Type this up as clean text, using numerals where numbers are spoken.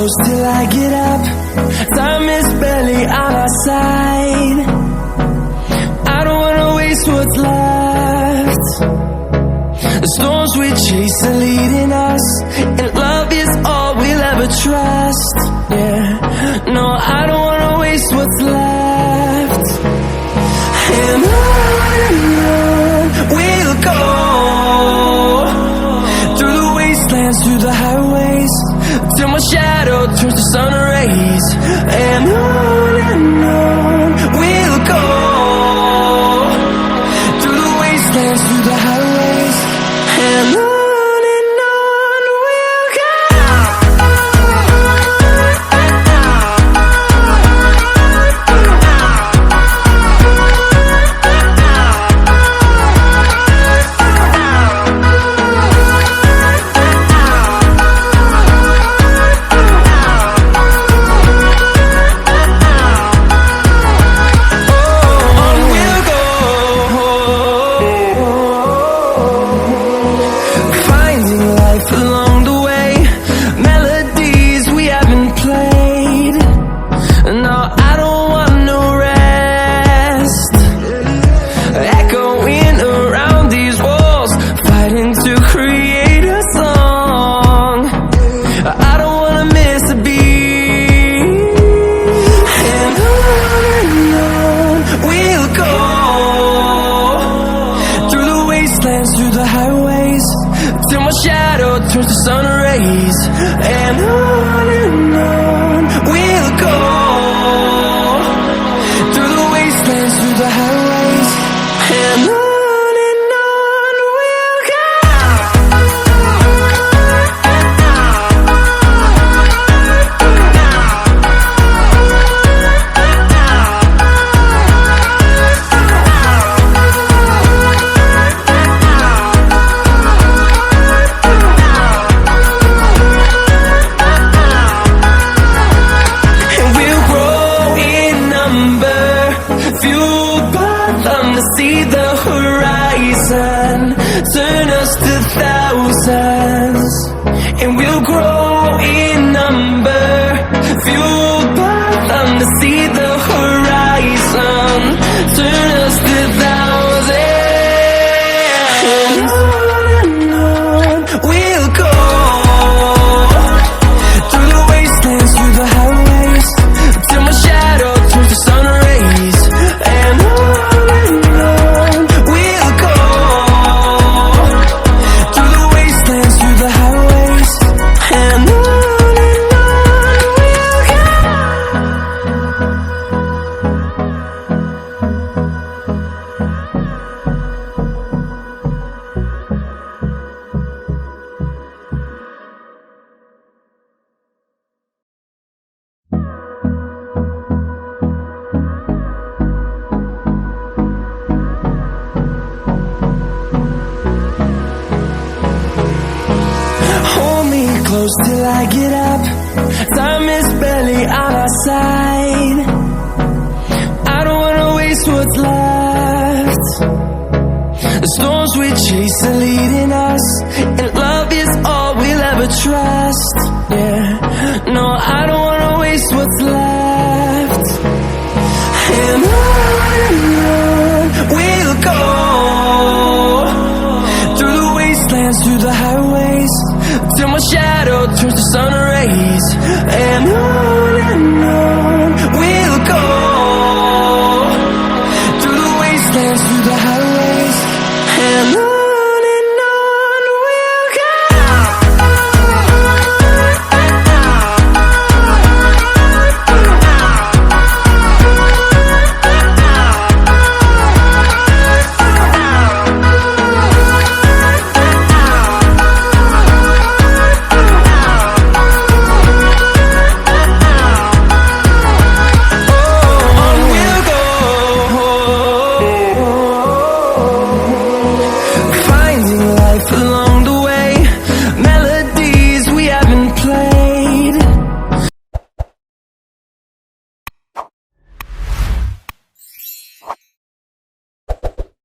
close till I get up. Time is barely on our side. I don't wanna waste what's left. The storms we chase are leading us, and love is all we'll ever trust. Yeah, no, I don't wanna waste what's left. And on we'll go, through the wastelands, through the highways, till my shadow turns to sun rays. And on we'll go, through the wastelands, through the highways, and on we'll go. Through the highways, till my shadow turns to sun rays. And on we'll go, through the wastelands, through the highways, and on we'll go. See the horizon, turn us to thousands, and we'll grow in number, fueled by them to see the horizon, turn us to thousands. And on we'll go, through the wastelands, through the highways, till my shadow turns to sun rays. And on close till I get up. Time is barely on our side. I don't wanna waste what's left. The storms we chase are leading us, and love is all we'll ever trust. Yeah, no, I don't wanna waste what's left.